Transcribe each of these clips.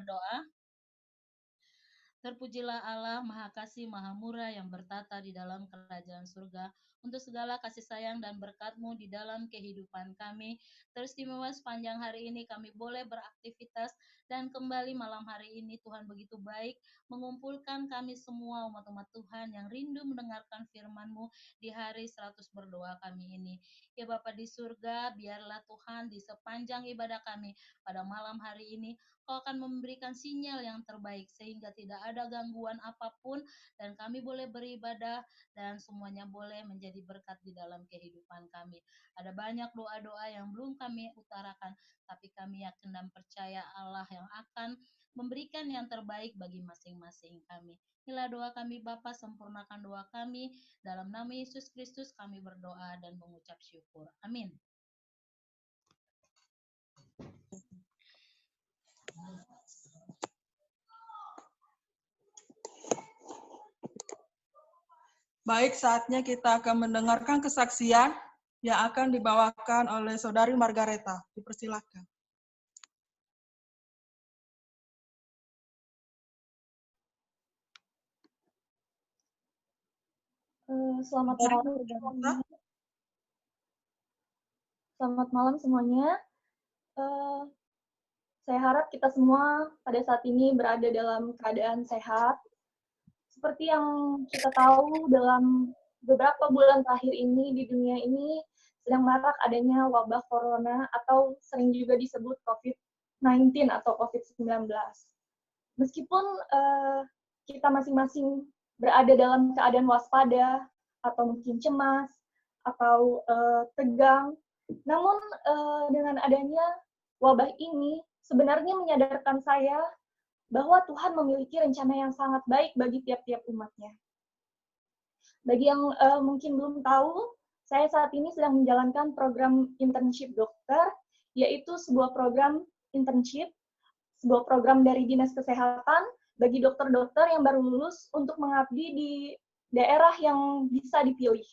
berdoa. Terpujilah Allah Maha Kasih Maha Murah yang bertata di dalam kerajaan surga. Untuk segala kasih sayang dan berkat-Mu di dalam kehidupan kami. Teristimewa sepanjang hari ini kami boleh beraktivitas dan kembali malam hari ini Tuhan begitu baik mengumpulkan kami semua umat-umat Tuhan yang rindu mendengarkan firman-Mu di hari 100 berdoa kami ini. Ya Bapa di surga, biarlah Tuhan di sepanjang ibadah kami pada malam hari ini Kau akan memberikan sinyal yang terbaik sehingga tidak ada gangguan apapun dan kami boleh beribadah dan semuanya boleh menjadi berkat di dalam kehidupan kami. Ada banyak doa-doa yang belum kami utarakan, tapi kami yakin dan percaya Allah yang akan memberikan yang terbaik bagi masing-masing kami. Inilah doa kami Bapa, sempurnakan doa kami. Dalam nama Yesus Kristus kami berdoa dan mengucap syukur. Amin. Baik, saatnya kita akan mendengarkan kesaksian yang akan dibawakan oleh Saudari Margareta. Dipersilakan. Selamat malam. Selamat malam semuanya. Saya harap kita semua pada saat ini berada dalam keadaan sehat. Seperti yang kita tahu, dalam beberapa bulan terakhir ini di dunia ini sedang marak adanya wabah corona atau sering juga disebut COVID-19 atau COVID-19. Meskipun kita masing-masing berada dalam keadaan waspada atau mungkin cemas atau tegang, namun dengan adanya wabah ini sebenarnya menyadarkan saya bahwa Tuhan memiliki rencana yang sangat baik bagi tiap-tiap umatnya. Bagi yang mungkin belum tahu, saya saat ini sedang menjalankan program internship dokter, yaitu sebuah program internship, sebuah program dari Dinas Kesehatan bagi dokter-dokter yang baru lulus untuk mengabdi di daerah yang bisa dipilih.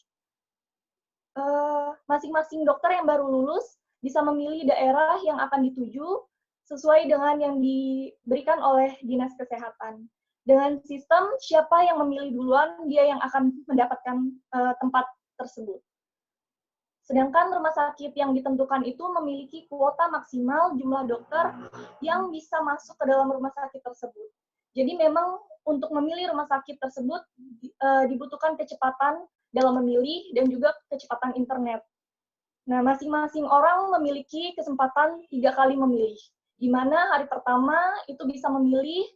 Masing-masing dokter yang baru lulus bisa memilih daerah yang akan dituju sesuai dengan yang diberikan oleh Dinas Kesehatan. Dengan sistem siapa yang memilih duluan, dia yang akan mendapatkan tempat tersebut. Sedangkan rumah sakit yang ditentukan itu memiliki kuota maksimal jumlah dokter yang bisa masuk ke dalam rumah sakit tersebut. Jadi memang untuk memilih rumah sakit tersebut dibutuhkan kecepatan dalam memilih dan juga kecepatan internet. Nah, masing-masing orang memiliki kesempatan 3 kali memilih, di mana hari pertama itu bisa memilih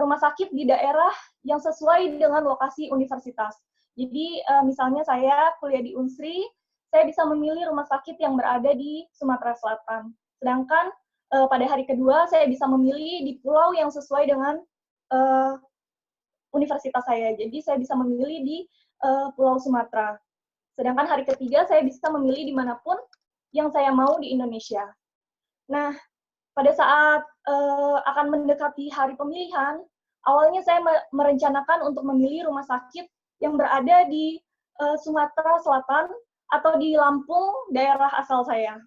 rumah sakit di daerah yang sesuai dengan lokasi universitas. Jadi misalnya saya kuliah di Unsri, saya bisa memilih rumah sakit yang berada di Sumatera Selatan. Sedangkan pada hari kedua saya bisa memilih di pulau yang sesuai dengan universitas saya. Jadi saya bisa memilih di Pulau Sumatera. Sedangkan hari ketiga saya bisa memilih dimanapun yang saya mau di Indonesia. Nah, pada saat akan mendekati hari pemilihan, awalnya saya merencanakan untuk memilih rumah sakit yang berada di Sumatera Selatan atau di Lampung, daerah asal saya.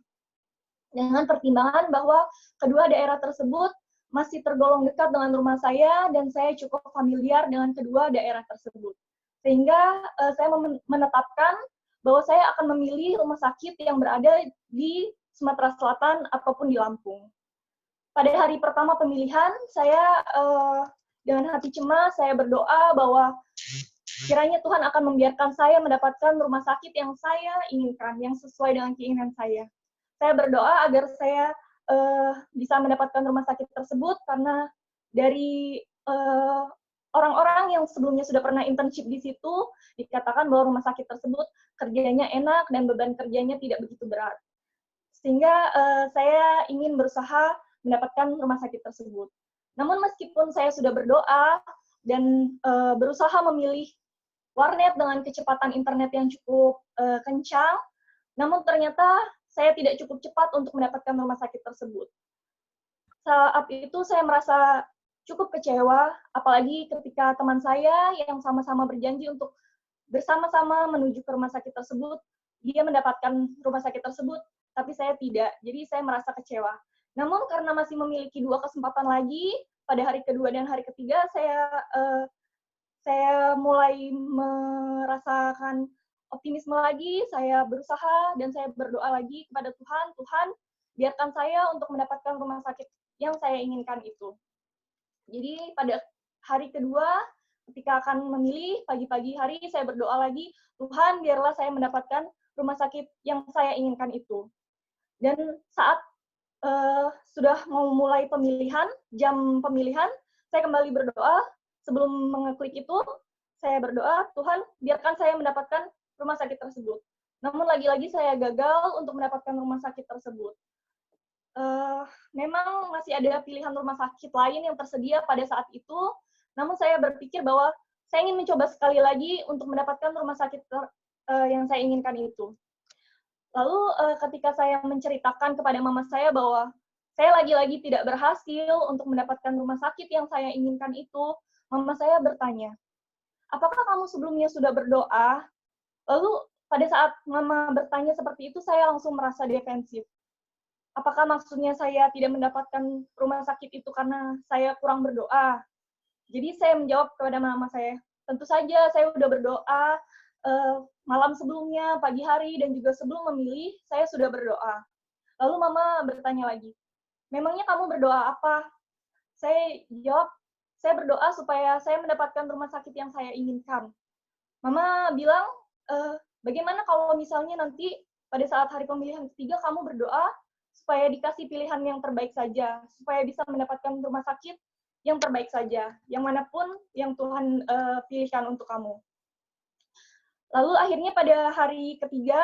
Dengan pertimbangan bahwa kedua daerah tersebut masih tergolong dekat dengan rumah saya dan saya cukup familiar dengan kedua daerah tersebut. Sehingga saya menetapkan bahwa saya akan memilih rumah sakit yang berada di Sumatera Selatan ataupun di Lampung. Pada hari pertama pemilihan, saya dengan hati cemas, saya berdoa bahwa kiranya Tuhan akan membiarkan saya mendapatkan rumah sakit yang saya inginkan, yang sesuai dengan keinginan saya. Saya berdoa agar saya bisa mendapatkan rumah sakit tersebut karena dari orang-orang yang sebelumnya sudah pernah internship di situ, dikatakan bahwa rumah sakit tersebut kerjanya enak dan beban kerjanya tidak begitu berat. Sehingga saya ingin berusaha mendapatkan rumah sakit tersebut. Namun meskipun saya sudah berdoa dan berusaha memilih warnet dengan kecepatan internet yang cukup kencang, namun ternyata saya tidak cukup cepat untuk mendapatkan rumah sakit tersebut. Saat itu saya merasa cukup kecewa, apalagi ketika teman saya yang sama-sama berjanji untuk bersama-sama menuju ke rumah sakit tersebut, dia mendapatkan rumah sakit tersebut, tapi saya tidak. Jadi saya merasa kecewa. Namun karena masih memiliki 2 kesempatan lagi, pada hari kedua dan hari ketiga saya mulai merasakan optimisme lagi, saya berusaha dan saya berdoa lagi kepada Tuhan, "Tuhan, biarkan saya untuk mendapatkan rumah sakit yang saya inginkan itu." Jadi pada hari kedua, ketika akan memilih, pagi-pagi hari saya berdoa lagi, "Tuhan, biarlah saya mendapatkan rumah sakit yang saya inginkan itu." Dan saat sudah mau mulai pemilihan, jam pemilihan, saya kembali berdoa. Sebelum mengeklik itu, saya berdoa, "Tuhan, biarkan saya mendapatkan rumah sakit tersebut." Namun lagi-lagi saya gagal untuk mendapatkan rumah sakit tersebut. Memang masih ada pilihan rumah sakit lain yang tersedia pada saat itu, namun saya berpikir bahwa saya ingin mencoba sekali lagi untuk mendapatkan rumah sakit yang saya inginkan itu. Lalu ketika saya menceritakan kepada mama saya bahwa saya lagi-lagi tidak berhasil untuk mendapatkan rumah sakit yang saya inginkan itu, mama saya bertanya, "Apakah kamu sebelumnya sudah berdoa?" Lalu pada saat mama bertanya seperti itu, saya langsung merasa defensif. Apakah maksudnya saya tidak mendapatkan rumah sakit itu karena saya kurang berdoa? Jadi saya menjawab kepada mama saya, "Tentu saja saya sudah berdoa, malam sebelumnya, pagi hari, dan juga sebelum memilih, saya sudah berdoa." Lalu mama bertanya lagi, "Memangnya kamu berdoa apa?" Saya jawab, "Saya berdoa supaya saya mendapatkan rumah sakit yang saya inginkan." Mama bilang, "Bagaimana kalau misalnya nanti pada saat hari pemilihan ketiga kamu berdoa supaya dikasih pilihan yang terbaik saja, supaya bisa mendapatkan rumah sakit yang terbaik saja, yang manapun yang Tuhan pilihkan untuk kamu." Lalu akhirnya pada hari ketiga,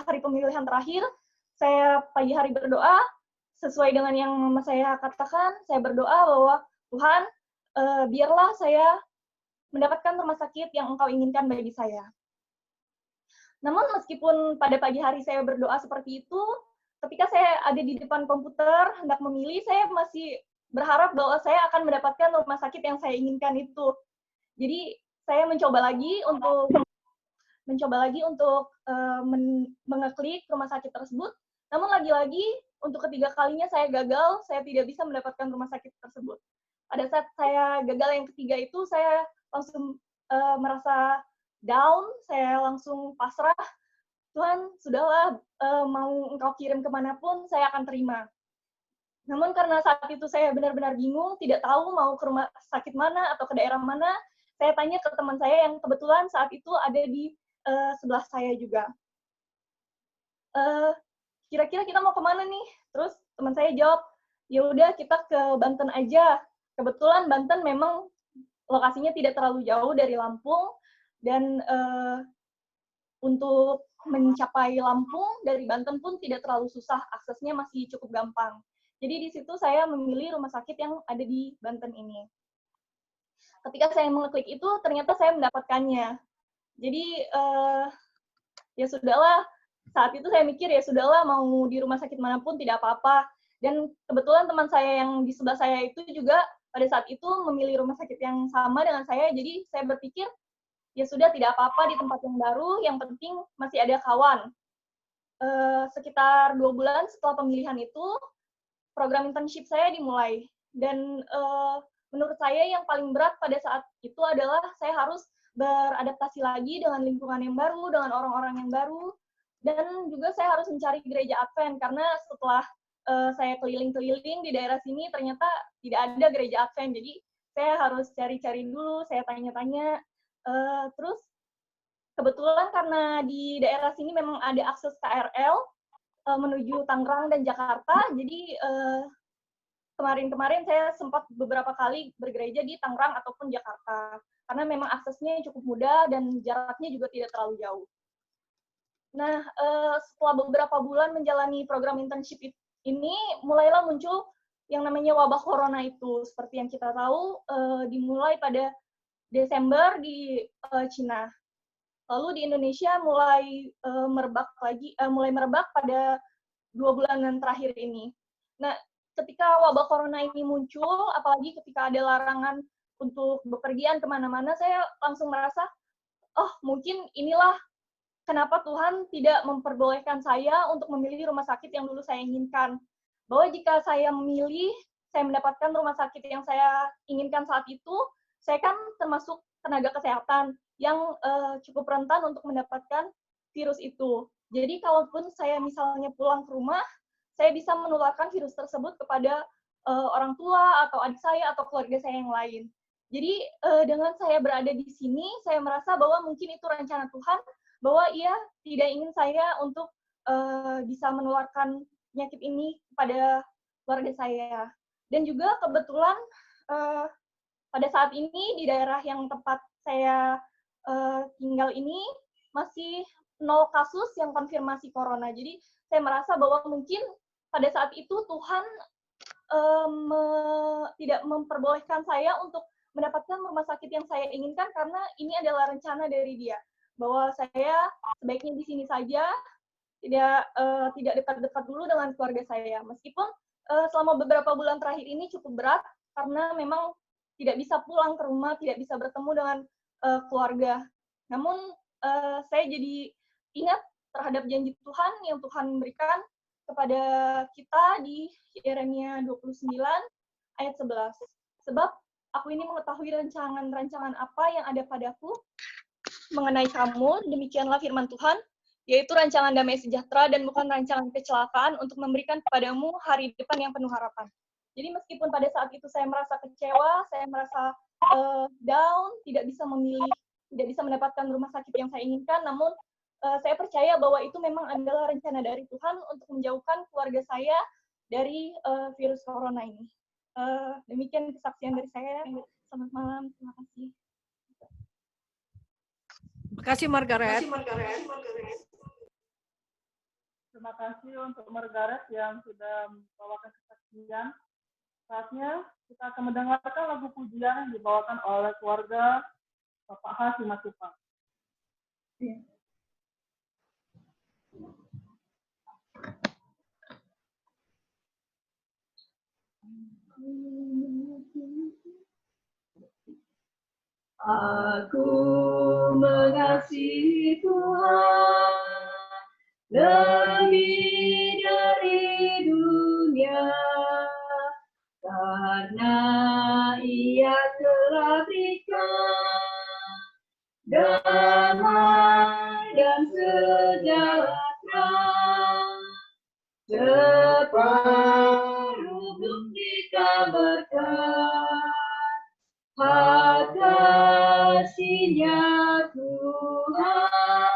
hari pemilihan terakhir, saya pagi hari berdoa, sesuai dengan yang mama saya katakan, saya berdoa bahwa, "Tuhan, biarlah saya mendapatkan rumah sakit yang Engkau inginkan bagi saya." Namun meskipun pada pagi hari saya berdoa seperti itu, ketika saya ada di depan komputer hendak memilih, saya masih berharap bahwa saya akan mendapatkan rumah sakit yang saya inginkan itu. Jadi saya mencoba lagi untuk mengeklik rumah sakit tersebut. Namun lagi-lagi untuk ketiga kalinya saya gagal, saya tidak bisa mendapatkan rumah sakit tersebut. Pada saat saya gagal yang ketiga itu, saya langsung merasa down, saya langsung pasrah, "Tuhan, sudahlah, mau Engkau kirim kemanapun, saya akan terima." Namun karena saat itu saya benar-benar bingung, tidak tahu mau ke rumah sakit mana atau ke daerah mana, saya tanya ke teman saya yang kebetulan saat itu ada di sebelah saya juga. "Kira-kira kita mau kemana nih?" Terus teman saya jawab, "Ya udah kita ke Banten aja." Kebetulan Banten memang lokasinya tidak terlalu jauh dari Lampung, dan untuk mencapai Lampung dari Banten pun tidak terlalu susah, aksesnya masih cukup gampang. Jadi di situ saya memilih rumah sakit yang ada di Banten ini. Ketika saya mengeklik itu, ternyata saya mendapatkannya. Jadi ya sudahlah, saat itu saya mikir ya sudahlah, mau di rumah sakit manapun tidak apa-apa. Dan kebetulan teman saya yang di sebelah saya itu juga pada saat itu memilih rumah sakit yang sama dengan saya, jadi saya berpikir ya sudah, tidak apa-apa di tempat yang baru, yang penting masih ada kawan. Sekitar 2 bulan setelah pemilihan itu, program internship saya dimulai. Dan menurut saya yang paling berat pada saat itu adalah saya harus beradaptasi lagi dengan lingkungan yang baru, dengan orang-orang yang baru, dan juga saya harus mencari gereja Advent, karena setelah saya keliling-keliling di daerah sini, ternyata tidak ada gereja Advent. Jadi saya harus cari-cari dulu, saya tanya-tanya. Terus kebetulan karena di daerah sini memang ada akses KRL menuju Tangerang dan Jakarta, jadi kemarin-kemarin saya sempat beberapa kali bergereja di Tangerang ataupun Jakarta, karena memang aksesnya cukup mudah dan jaraknya juga tidak terlalu jauh. Nah, setelah beberapa bulan menjalani program internship ini, mulailah muncul yang namanya wabah corona itu. Seperti yang kita tahu, dimulai pada Desember di Cina. Lalu di Indonesia mulai merebak pada 2 bulanan terakhir ini. Nah, ketika wabah corona ini muncul, apalagi ketika ada larangan untuk bepergian kemana-mana, saya langsung merasa, oh mungkin inilah kenapa Tuhan tidak memperbolehkan saya untuk memilih rumah sakit yang dulu saya inginkan. bahwa jika saya memilih, saya mendapatkan rumah sakit yang saya inginkan saat itu, saya kan termasuk tenaga kesehatan yang cukup rentan untuk mendapatkan virus itu. Jadi kalaupun saya misalnya pulang ke rumah, saya bisa menularkan virus tersebut kepada orang tua atau adik saya atau keluarga saya yang lain. Jadi dengan saya berada di sini, saya merasa bahwa mungkin itu rencana Tuhan, bahwa Ia tidak ingin saya untuk bisa menularkan penyakit ini kepada keluarga saya. Dan juga kebetulan pada saat ini di daerah yang tempat saya tinggal ini masih 0 kasus yang konfirmasi corona. Jadi saya merasa bahwa mungkin pada saat itu Tuhan tidak memperbolehkan saya untuk mendapatkan rumah sakit yang saya inginkan karena ini adalah rencana dari Dia, bahwa saya sebaiknya di sini saja, tidak dekat-dekat dulu dengan keluarga saya. Meskipun selama beberapa bulan terakhir ini cukup berat karena memang tidak bisa pulang ke rumah, tidak bisa bertemu dengan keluarga. Namun saya jadi ingat terhadap janji Tuhan yang Tuhan berikan kepada kita di Yeremia 29 ayat 11. Sebab aku ini mengetahui rancangan-rancangan apa yang ada padaku mengenai kamu, demikianlah firman Tuhan, yaitu rancangan damai sejahtera dan bukan rancangan kecelakaan untuk memberikan kepadamu hari depan yang penuh harapan. Jadi meskipun pada saat itu saya merasa kecewa, saya merasa down, tidak bisa memilih, tidak bisa mendapatkan rumah sakit yang saya inginkan, namun saya percaya bahwa itu memang adalah rencana dari Tuhan untuk menjauhkan keluarga saya dari virus corona ini. Demikian kesaksian dari saya. Selamat malam, terima kasih. Terima kasih, Margaret. Terima kasih untuk Margaret yang sudah membawakan kesaksian. Saatnya kita akan mendengarkan lagu pujian yang dibawakan oleh keluarga Bapak H. Simatupang. Aku mengasihi Tuhan lebih dari dunia, karena Ia telah berikan damai dan sejahtera, separuh bumi kabarkan hak kasih-Nya Tuhan,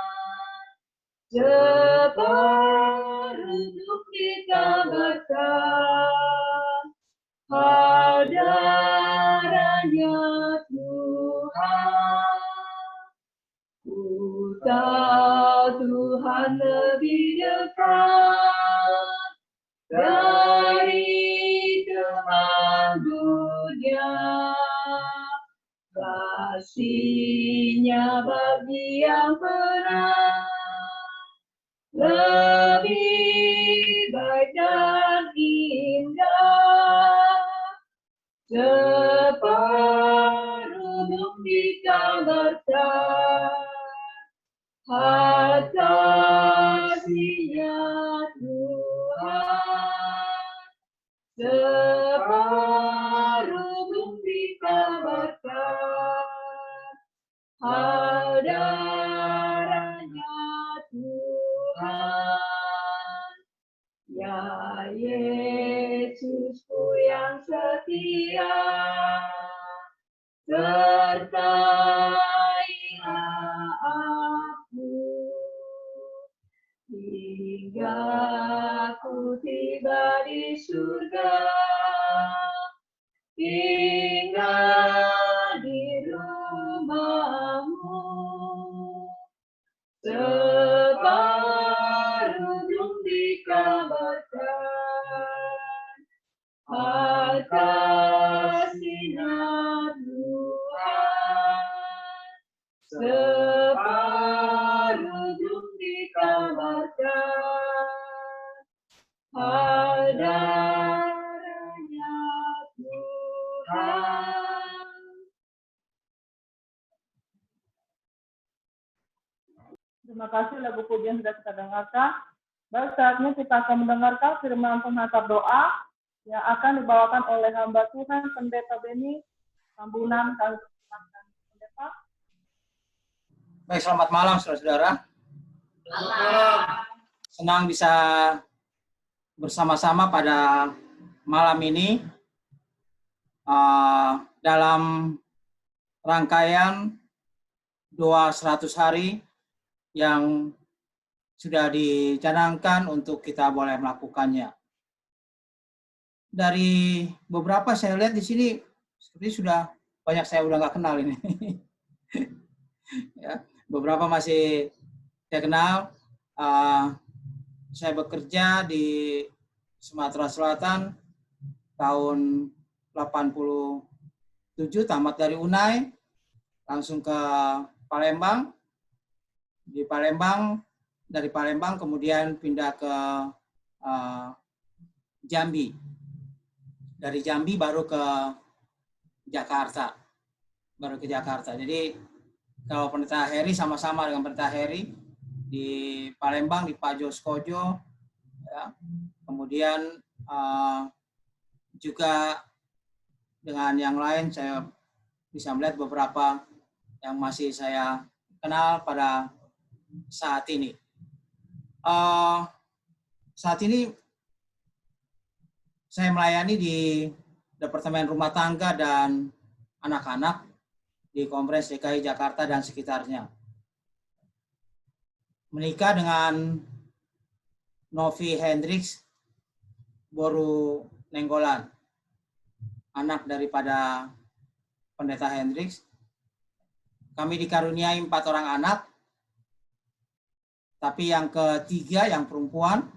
separuh bumi kabarkan hak darah-Nya Tuhan. Ku tahu Tuhan lebih dekat dari teman dunia, kasih-Nya bagi yang benar lebih baik dan indah, separuh bumi kabarkan hak kasih-Nya Tuhan, separuh bumi kabarkan hak darah-Nya Tuhan. Ya Yesusku yang setia, sertailah aku hingga aku tiba di surga, hingga di rumah-Mu, separuh belum dikabarkan hak kasih-Nya Tuhan, separuh belum dikabarkan hak darah-Nya Tuhan. Terima kasih lagu pujian sudah kita dengarkan. Baik, saatnya kita akan mendengarkan firman penghafal doa yang akan dibawakan oleh hamba Tuhan Pendeta Beni Tambunan. Kami persilakan Pendeta. Baik, selamat malam saudara-saudara. Senang bisa bersama-sama pada malam ini dalam rangkaian doa 100 hari yang sudah dicanangkan untuk kita boleh melakukannya. Dari beberapa saya lihat di sini seperti sudah banyak saya udah nggak kenal ini. Ya, beberapa masih saya kenal. Saya bekerja di Sumatera Selatan tahun 87, tamat dari UNAI, langsung ke Palembang. Di Palembang, dari Palembang kemudian pindah ke Jambi. Dari Jambi baru ke Jakarta. Jadi kalau Pendeta Heri sama-sama dengan Pendeta Heri di Palembang, di Pajo Skojo, ya. Kemudian juga dengan yang lain saya bisa melihat beberapa yang masih saya kenal pada saat ini. Saat ini saya melayani di Departemen Rumah Tangga dan Anak-anak di Kompres DKI Jakarta dan sekitarnya. Menikah dengan Novi Hendricks Boru Nenggolan, anak daripada Pendeta Hendricks. Kami dikaruniai 4 orang anak, tapi yang ketiga, yang perempuan,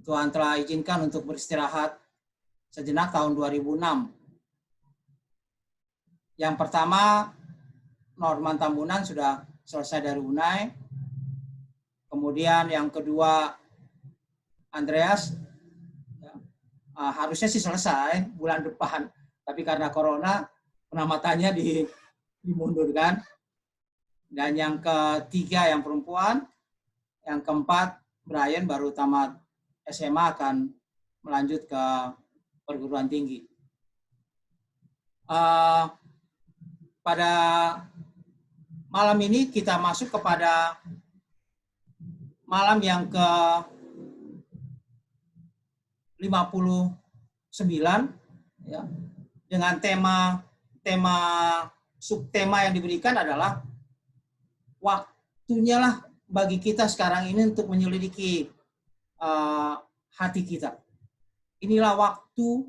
Tuhan telah izinkan untuk beristirahat sejenak tahun 2006. Yang pertama, Norman Tambunan sudah selesai dari UNAI. Kemudian yang kedua, Andreas, harusnya sih selesai bulan depan, tapi karena corona penamatannya dimundurkan. Dan yang ketiga yang perempuan, yang keempat Brian baru tamat SMA akan melanjut ke perguruan tinggi. Pada malam ini kita masuk kepada malam yang ke 59 ya, dengan subtema yang diberikan adalah waktunya lah bagi kita sekarang ini untuk menyelidiki hati kita. Inilah waktu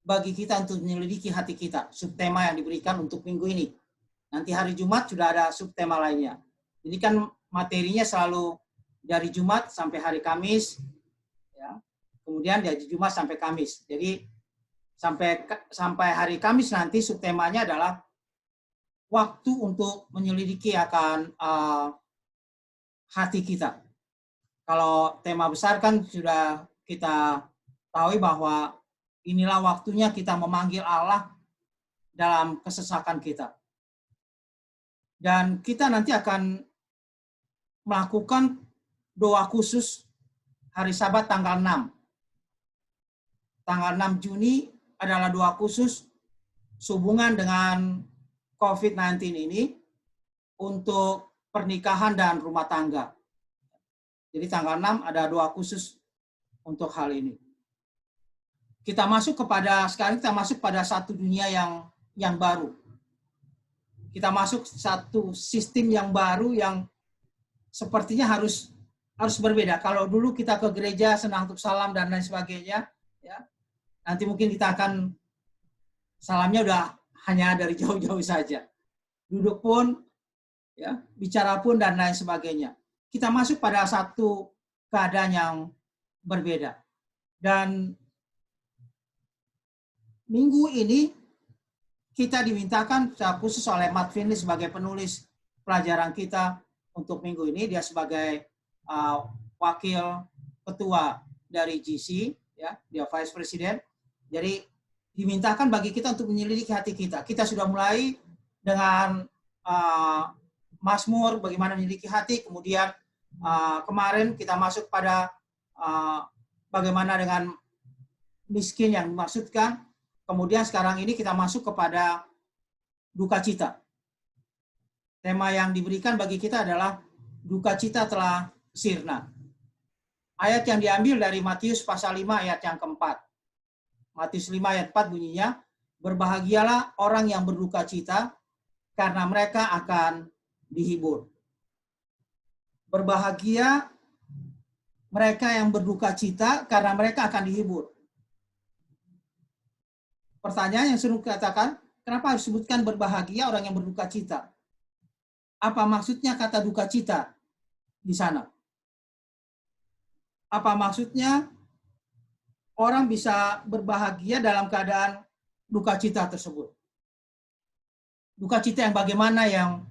bagi kita untuk menyelidiki hati kita. Subtema yang diberikan untuk minggu ini. Nanti hari Jumat sudah ada subtema lainnya. Ini kan materinya selalu dari Jumat sampai hari Kamis, ya. Kemudian dari Jumat sampai Kamis. Jadi sampai hari Kamis nanti subtemanya adalah waktu untuk menyelidiki akan hati kita. Kalau tema besar kan sudah kita tahu bahwa inilah waktunya kita memanggil Allah dalam kesesakan kita. Dan kita nanti akan melakukan doa khusus hari Sabat tanggal 6. Tanggal 6 Juni adalah doa khusus sehubungan dengan COVID-19 ini untuk pernikahan dan rumah tangga. Jadi tanggal 6 ada doa khusus untuk hal ini. Sekarang kita masuk pada satu dunia yang baru. Kita masuk satu sistem yang baru yang sepertinya harus berbeda. Kalau dulu kita ke gereja senang untuk salam dan lain sebagainya, ya. Nanti mungkin kita akan salamnya udah hanya dari jauh-jauh saja. Duduk pun, ya, bicara pun dan lain sebagainya. Kita masuk pada satu keadaan yang berbeda. Dan minggu ini kita dimintakan secara khusus oleh Matt Finley sebagai penulis pelajaran kita untuk minggu ini. Dia sebagai wakil ketua dari GC, ya, dia vice president. Jadi dimintakan bagi kita untuk menyelidiki hati kita. Kita sudah mulai dengan Mazmur bagaimana menyelidiki hati. Kemudian kemarin kita masuk pada bagaimana dengan miskin yang dimaksudkan. Kemudian sekarang ini kita masuk kepada duka cita. Tema yang diberikan bagi kita adalah duka cita telah sirna. Ayat yang diambil dari Matius pasal 5 ayat yang keempat. Matius 5 ayat 4 bunyinya, berbahagialah orang yang berduka cita, karena mereka akan dihibur. Berbahagia mereka yang berduka cita, karena mereka akan dihibur. Pertanyaan yang sering katakan, kenapa harus sebutkan berbahagia orang yang berduka cita? Apa maksudnya kata duka cita di sana? Apa maksudnya orang bisa berbahagia dalam keadaan duka cita tersebut? Duka cita yang bagaimana yang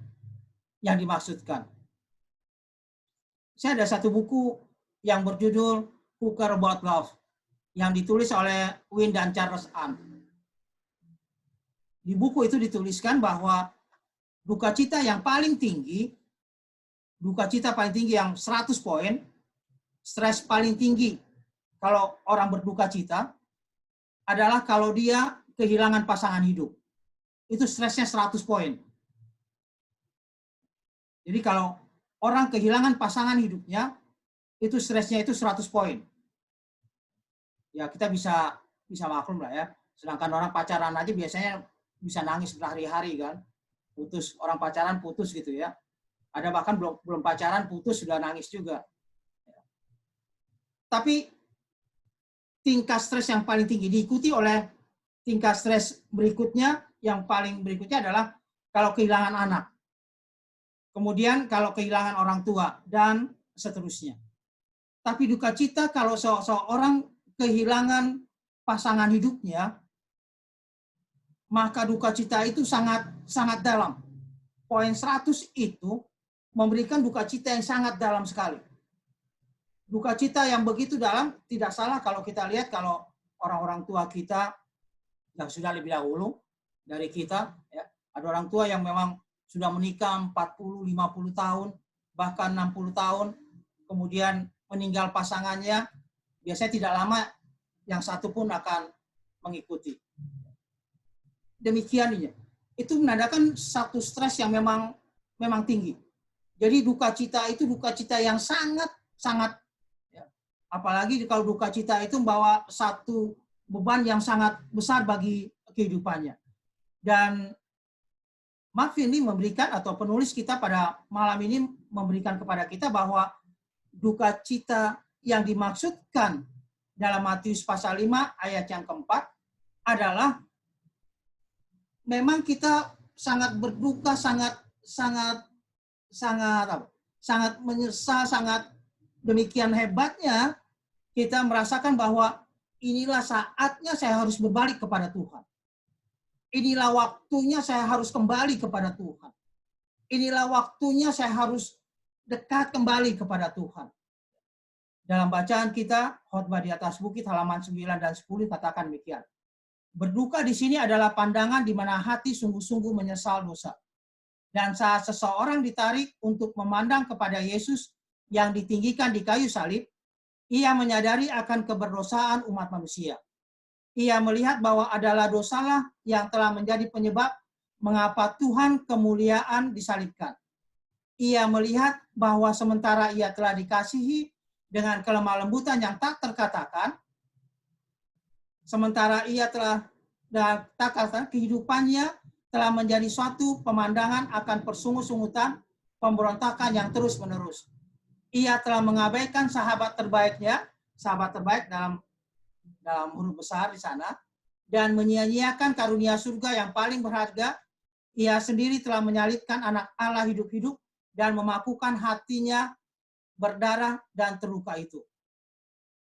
dimaksudkan? Saya ada satu buku yang berjudul Who Cares About Love yang ditulis oleh Wynne dan Charles Ann. Di buku itu dituliskan bahwa duka cita yang paling tinggi, duka cita paling tinggi yang 100 poin, stres paling tinggi kalau orang berduka cita adalah kalau dia kehilangan pasangan hidup. Itu stresnya 100 poin. Jadi kalau orang kehilangan pasangan hidupnya, itu stresnya itu 100 poin. Ya kita bisa maklum lah ya. Sedangkan orang pacaran aja biasanya bisa nangis berhari-hari kan. Putus, orang pacaran putus gitu ya. Ada bahkan belum pacaran putus sudah nangis juga. Tapi tingkat stres yang paling tinggi diikuti oleh tingkat stres berikutnya, yang paling berikutnya adalah kalau kehilangan anak. Kemudian kalau kehilangan orang tua dan seterusnya. Tapi duka cita kalau seorang kehilangan pasangan hidupnya, maka duka cita itu sangat dalam. Poin 100 itu memberikan duka cita yang sangat dalam sekali. Duka cita yang begitu dalam, tidak salah kalau kita lihat kalau orang-orang tua kita yang sudah lebih dahulu dari kita, ya, ada orang tua yang memang sudah menikah 40, 50 tahun, bahkan 60 tahun, kemudian meninggal pasangannya, biasanya tidak lama yang satu pun akan mengikuti. Demikian ini. Itu menandakan satu stres yang memang tinggi. Jadi duka cita itu duka cita yang sangat ya, apalagi kalau duka cita itu membawa satu beban yang sangat besar bagi kehidupannya. Dan Mark Finley memberikan, atau penulis kita pada malam ini memberikan kepada kita bahwa duka cita yang dimaksudkan dalam Matius pasal 5 ayat yang keempat adalah memang kita sangat berduka, sangat menyesal, sangat demikian hebatnya kita merasakan bahwa inilah saatnya saya harus berbalik kepada Tuhan. Inilah waktunya saya harus kembali kepada Tuhan. Inilah waktunya saya harus dekat kembali kepada Tuhan. Dalam bacaan kita, khotbah di atas bukit halaman 9 dan 10 katakan demikian. Berduka di sini adalah pandangan di mana hati sungguh-sungguh menyesal dosa. Dan saat seseorang ditarik untuk memandang kepada Yesus yang ditinggikan di kayu salib, ia menyadari akan keberdosaan umat manusia. Ia melihat bahwa adalah dosalah yang telah menjadi penyebab mengapa Tuhan kemuliaan disalibkan. Ia melihat bahwa sementara ia telah dikasihi dengan kelemah lembutan yang tak terkatakan, sementara ia telah kehidupannya telah menjadi suatu pemandangan akan persungut-sungutan, pemberontakan yang terus-menerus. Ia telah mengabaikan sahabat terbaik dalam huruf besar di sana, dan menyia-nyiakan karunia surga yang paling berharga. Ia sendiri telah menyalibkan anak Allah hidup-hidup dan memakukan hatinya berdarah dan terluka itu.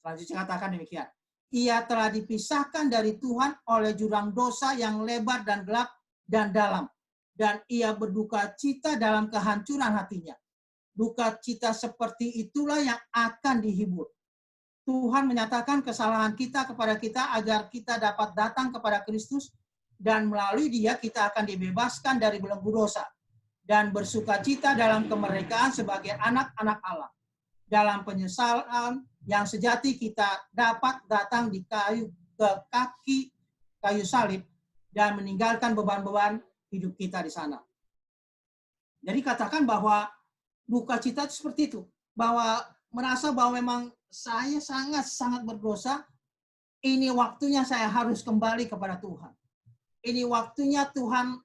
Selanjutnya katakan demikian. Ia telah dipisahkan dari Tuhan oleh jurang dosa yang lebar dan gelap dan dalam. Dan ia berduka cita dalam kehancuran hatinya. Duka cita seperti itulah yang akan dihibur. Tuhan menyatakan kesalahan kita kepada kita agar kita dapat datang kepada Kristus, dan melalui Dia kita akan dibebaskan dari belenggu dosa dan bersuka cita dalam kemerdekaan sebagai anak-anak Allah. Dalam penyesalan yang sejati kita dapat datang di ke kaki kayu salib dan meninggalkan beban-beban hidup kita di sana. Jadi katakan bahwa duka cita itu seperti itu, bahwa merasa bahwa memang saya sangat berdosa, ini waktunya saya harus kembali kepada Tuhan. Ini waktunya Tuhan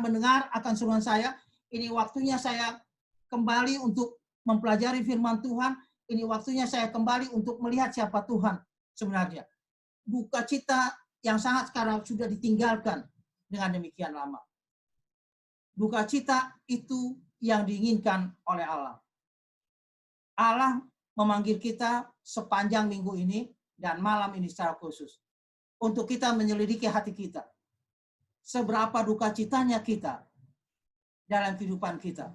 mendengar akan seruan saya. Ini waktunya saya kembali untuk mempelajari firman Tuhan. Ini waktunya saya kembali untuk melihat siapa Tuhan sebenarnya. Duka cita yang sangat sekarang sudah ditinggalkan dengan demikian lama. Duka cita itu yang diinginkan oleh Allah. Allah memanggil kita sepanjang minggu ini dan malam ini secara khusus untuk kita menyelidiki hati kita. Seberapa duka citanya kita dalam kehidupan kita.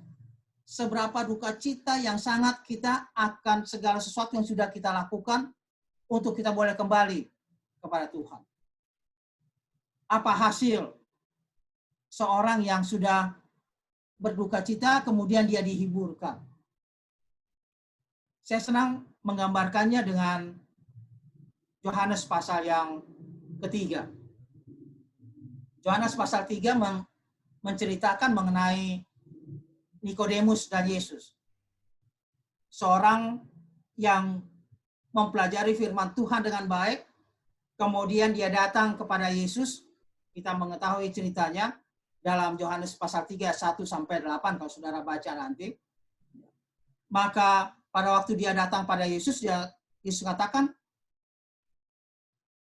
Seberapa duka cita yang sangat kita akan segala sesuatu yang sudah kita lakukan untuk kita boleh kembali kepada Tuhan. Apa hasil seorang yang sudah berduka cita kemudian dia dihiburkan? Saya senang menggambarkannya dengan Yohanes pasal yang ketiga. Yohanes pasal 3 menceritakan mengenai Nikodemus dan Yesus. Seorang yang mempelajari firman Tuhan dengan baik, kemudian dia datang kepada Yesus. Kita mengetahui ceritanya dalam Yohanes pasal 3, 1-8 kalau saudara baca nanti. Maka pada waktu dia datang pada Yesus, Yesus katakan,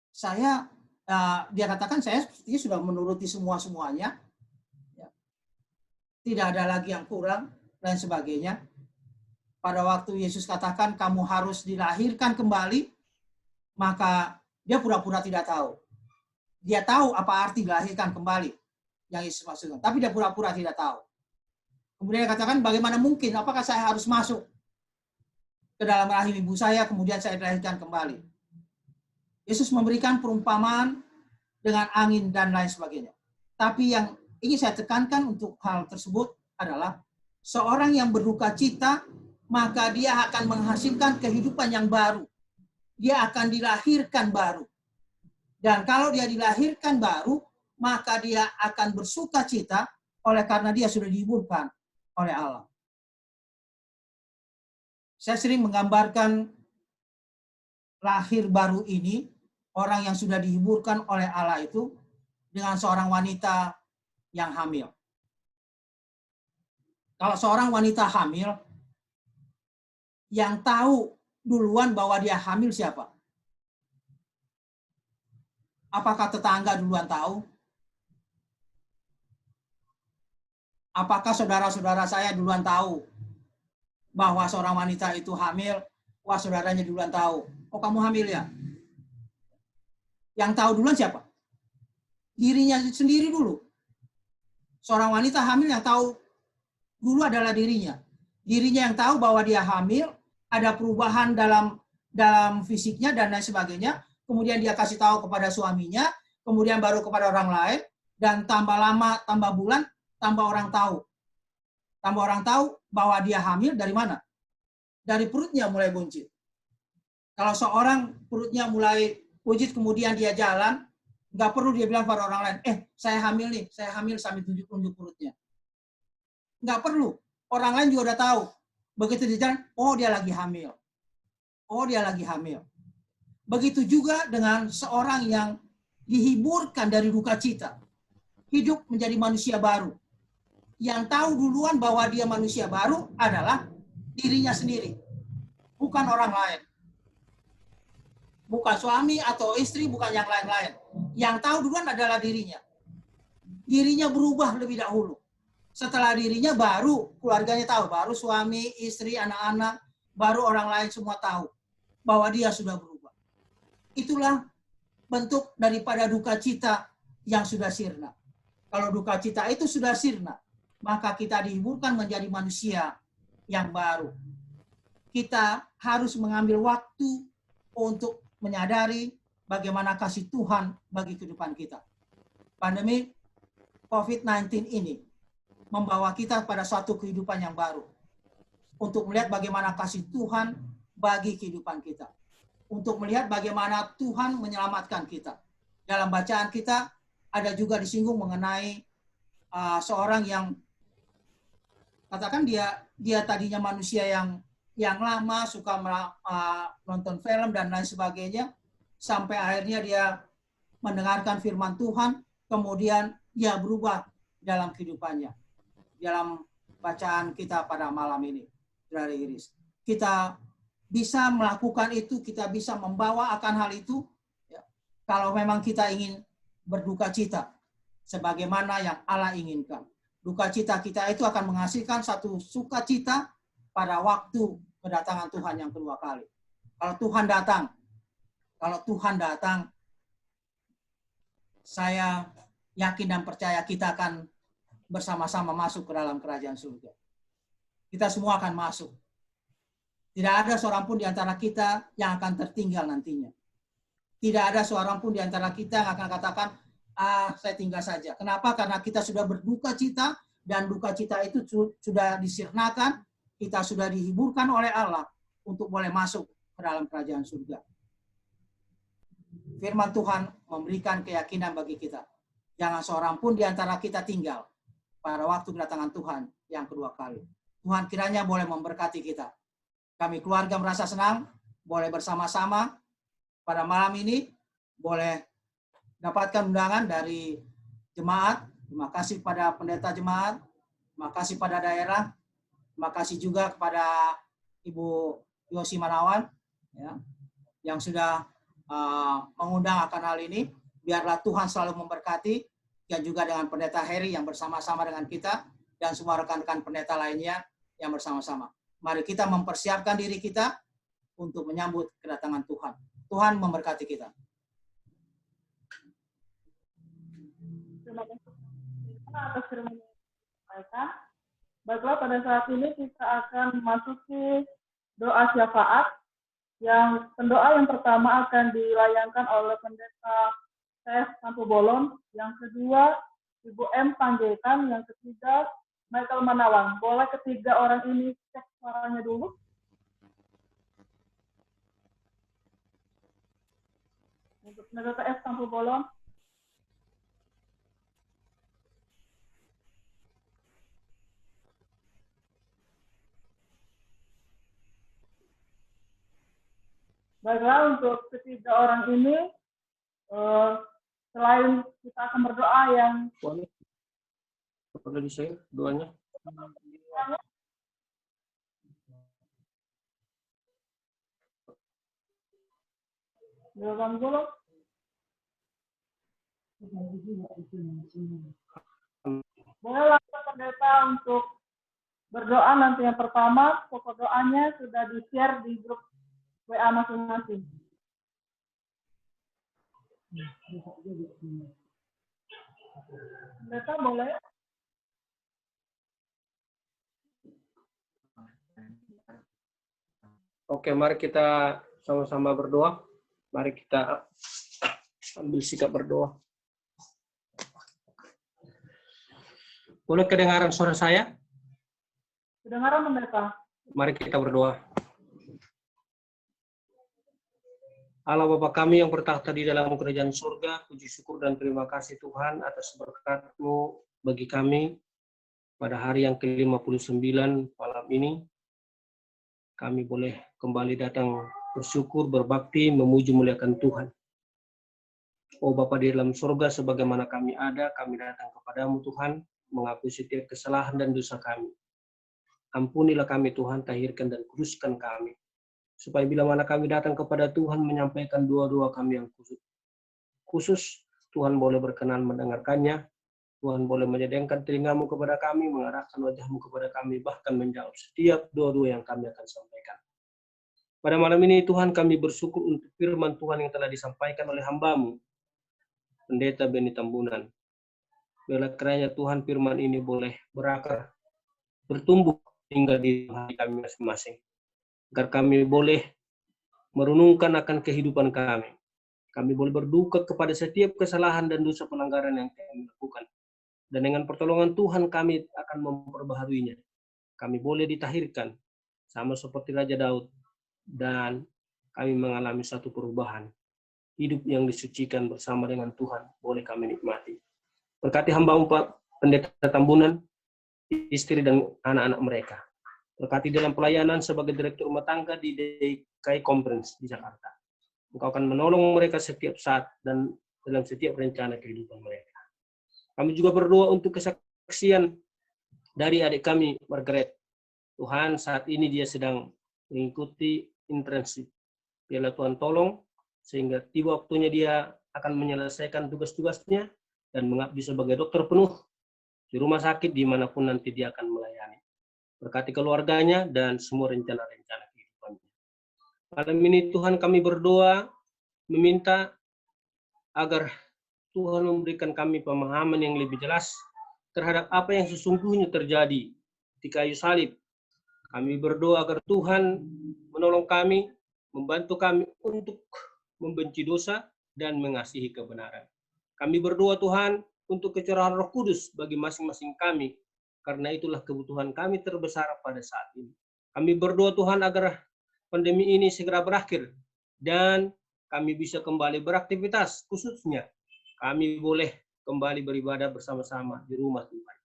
saya sepertinya sudah menuruti semuanya. Tidak ada lagi yang kurang dan sebagainya. Pada waktu Yesus katakan kamu harus dilahirkan kembali, maka dia pura-pura tidak tahu. Dia tahu apa arti dilahirkan kembali yang Yesus maksudkan, tapi dia pura-pura tidak tahu. Kemudian dia katakan, bagaimana mungkin? Apakah saya harus masuk ke dalam rahim ibu saya, kemudian saya dilahirkan kembali? Yesus memberikan perumpamaan dengan angin dan lain sebagainya. Tapi yang ingin saya tekankan untuk hal tersebut adalah seorang yang berduka cita, maka dia akan menghasilkan kehidupan yang baru. Dia akan dilahirkan baru. Dan kalau dia dilahirkan baru, maka dia akan bersuka cita oleh karena dia sudah dihiburkan oleh Allah. Saya sering menggambarkan lahir baru ini, orang yang sudah dihiburkan oleh Allah itu, dengan seorang wanita yang hamil. Kalau seorang wanita hamil, yang tahu duluan bahwa dia hamil siapa? Apakah tetangga duluan tahu? Apakah saudara-saudara saya duluan tahu bahwa seorang wanita itu hamil? Wah, saudaranya duluan tahu. Oh, kamu hamil ya? Yang tahu duluan siapa? Dirinya sendiri dulu. Seorang wanita hamil yang tahu dulu adalah dirinya. Dirinya yang tahu bahwa dia hamil, ada perubahan dalam fisiknya dan lain sebagainya. Kemudian dia kasih tahu kepada suaminya, kemudian baru kepada orang lain, dan tambah lama, tambah bulan, tambah orang tahu. Tambah orang tahu bahwa dia hamil dari mana? Dari perutnya mulai buncit. Kalau seorang perutnya mulai buncit, kemudian dia jalan, nggak perlu dia bilang pada orang lain, saya hamil nih, saya hamil sambil tunjuk-tunjuk perutnya. Nggak perlu. Orang lain juga udah tahu. Begitu dia jalan, oh dia lagi hamil. Oh dia lagi hamil. Begitu juga dengan seorang yang dihiburkan dari duka cita. Hidup menjadi manusia baru. Yang tahu duluan bahwa dia manusia baru adalah dirinya sendiri. Bukan orang lain. Bukan suami atau istri, bukan yang lain-lain. Yang tahu duluan adalah dirinya. Dirinya berubah lebih dahulu. Setelah dirinya baru keluarganya tahu. Baru suami, istri, anak-anak, baru orang lain semua tahu bahwa dia sudah berubah. Itulah bentuk daripada duka cita yang sudah sirna. Kalau duka cita itu sudah sirna, maka kita dihiburkan menjadi manusia yang baru. Kita harus mengambil waktu untuk menyadari bagaimana kasih Tuhan bagi kehidupan kita. Pandemi COVID-19 ini membawa kita pada suatu kehidupan yang baru. untuk melihat bagaimana kasih Tuhan bagi kehidupan kita. Untuk melihat bagaimana Tuhan menyelamatkan kita. Dalam bacaan kita ada juga disinggung mengenai seorang yang katakan dia tadinya manusia yang lama, suka nonton film dan lain sebagainya, sampai akhirnya dia mendengarkan firman Tuhan, kemudian dia berubah dalam kehidupannya. Dalam bacaan kita pada malam ini, dari Iris, kita bisa melakukan itu, kita bisa membawa akan hal itu, ya, kalau memang kita ingin berduka cita, sebagaimana yang Allah inginkan. Duka cita kita itu akan menghasilkan satu sukacita pada waktu kedatangan Tuhan yang kedua kali. Kalau Tuhan datang, saya yakin dan percaya kita akan bersama-sama masuk ke dalam kerajaan surga. Kita semua akan masuk. Tidak ada seorang pun di antara kita yang akan tertinggal nantinya. Tidak ada seorang pun di antara kita yang akan katakan, saya tinggal saja. Kenapa? Karena kita sudah berduka cita, dan duka cita itu sudah disirnakan, kita sudah dihiburkan oleh Allah untuk boleh masuk ke dalam kerajaan surga. Firman Tuhan memberikan keyakinan bagi kita. Jangan seorang pun di antara kita tinggal pada waktu kedatangan Tuhan yang kedua kali. Tuhan kiranya boleh memberkati kita. Kami keluarga merasa senang, boleh bersama-sama pada malam ini, boleh dapatkan undangan dari jemaat. Terima kasih pada pendeta jemaat, terima kasih pada daerah, terima kasih juga kepada Ibu Yosi Manawan, ya, yang sudah mengundang akan hal ini. Biarlah Tuhan selalu memberkati, dan juga dengan pendeta Heri yang bersama-sama dengan kita, dan semua rekan-rekan pendeta lainnya yang bersama-sama. Mari kita mempersiapkan diri kita untuk menyambut kedatangan Tuhan. Tuhan memberkati kita. Terima kasih atas firman yang disampaikan. Baiklah, pada saat ini kita akan memasuki doa syafaat. Yang doa yang pertama akan dilayangkan oleh pendeta T.S. Sampu Bolon, yang kedua Ibu M. Panjaitan, yang ketiga Michael Manawang. Boleh ketiga orang ini cek suaranya dulu? Untuk pendeta T.S. Sampu Bolon. Baiklah, untuk ketiga orang ini, selain kita akan berdoa yang Boleh di-share doanya? Silakan dulu. Boleh langsung pendeta untuk berdoa nanti. Yang pertama, pokok doanya sudah di-share di grup WA masing-masing. Pendeta boleh? Oke, mari kita sama-sama berdoa. Mari kita ambil sikap berdoa. Boleh kedengaran suara saya? Kedengaran, pendeta? Mari kita berdoa. Allah Bapa kami yang bertahta di dalam kerajaan surga, puji syukur dan terima kasih Tuhan atas berkat-Mu bagi kami pada hari yang ke-59 malam ini. Kami boleh kembali datang bersyukur, berbakti, memuji muliakan Tuhan. Oh Bapa di dalam surga, sebagaimana kami ada, kami datang kepadamu Tuhan, mengakui setiap kesalahan dan dosa kami. Ampunilah kami Tuhan, tahirkan dan kuduskan kami. Supaya bila mana kami datang kepada Tuhan menyampaikan doa-doa kami yang khusus, Tuhan boleh berkenan mendengarkannya, Tuhan boleh menyediakan telingamu kepada kami, mengarahkan wajahmu kepada kami, bahkan menjawab setiap doa-doa yang kami akan sampaikan. Pada malam ini Tuhan kami bersyukur untuk firman Tuhan yang telah disampaikan oleh hamba-Mu, Pendeta Beni Tambunan. Biarlah kiranya Tuhan firman ini boleh berakar, bertumbuh hingga di hati kami masing-masing. Agar kami boleh merenungkan akan kehidupan kami. Kami boleh berduka kepada setiap kesalahan dan dosa pelanggaran yang kami lakukan. Dan dengan pertolongan Tuhan kami akan memperbaharuinya. Kami boleh ditahirkan, sama seperti Raja Daud, dan kami mengalami satu perubahan. Hidup yang disucikan bersama dengan Tuhan boleh kami nikmati. Berkati hamba-Mu Pak Pendeta Tambunan, istri dan anak-anak mereka. Berkati dalam pelayanan sebagai direktur rumah tangga di DKI Conference di Jakarta. Engkau akan menolong mereka setiap saat dan dalam setiap rencana kehidupan mereka. Kami juga berdoa untuk kesaksian dari adik kami, Margaret. Tuhan, saat ini dia sedang mengikuti internship. Biarlah Tuhan tolong, sehingga tiba waktunya dia akan menyelesaikan tugas-tugasnya dan mengabdi sebagai dokter penuh di rumah sakit dimanapun nanti dia akan melayani. Berkati keluarganya dan semua rencana-rencana kehidupannya. Malam ini Tuhan kami berdoa, meminta agar Tuhan memberikan kami pemahaman yang lebih jelas terhadap apa yang sesungguhnya terjadi di kayu salib. Kami berdoa agar Tuhan menolong kami, membantu kami untuk membenci dosa dan mengasihi kebenaran. Kami berdoa Tuhan untuk kecurahan Roh Kudus bagi masing-masing kami, karena itulah kebutuhan kami terbesar pada saat ini. Kami berdoa Tuhan agar pandemi ini segera berakhir dan kami bisa kembali beraktivitas, khususnya kami boleh kembali beribadah bersama-sama di rumah Tuhan.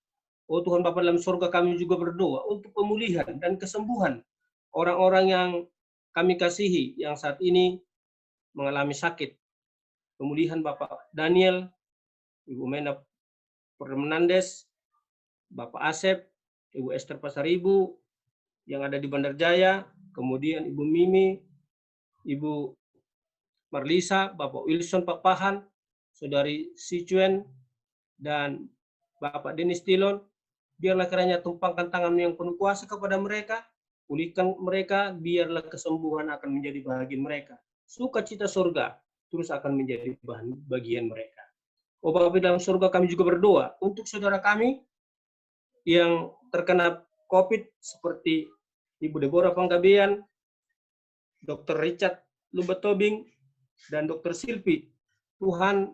Oh Tuhan Bapa dalam surga, kami juga berdoa untuk pemulihan dan kesembuhan orang-orang yang kami kasihi yang saat ini mengalami sakit. Pemulihan Bapak Daniel, Ibu Mena Fernandes, Bapak Asep, Ibu Esther Pasaribu yang ada di Bandar Jaya, kemudian Ibu Mimi, Ibu Marlisa, Bapak Wilson Pak Pahan, Saudari Sichuen, dan Bapak Denis Tilon. Biarlah kiranya tumpangkan tangan yang penuh kuasa kepada mereka, pulihkan mereka, biarlah kesembuhan akan menjadi bagian mereka. Sukacita surga terus akan menjadi bagian mereka. Oh Bapa dalam surga, kami juga berdoa untuk saudara kami yang terkena COVID seperti Ibu Deborah Panggabean, Dr. Richard Lubetobing, dan Dr. Silvi. Tuhan,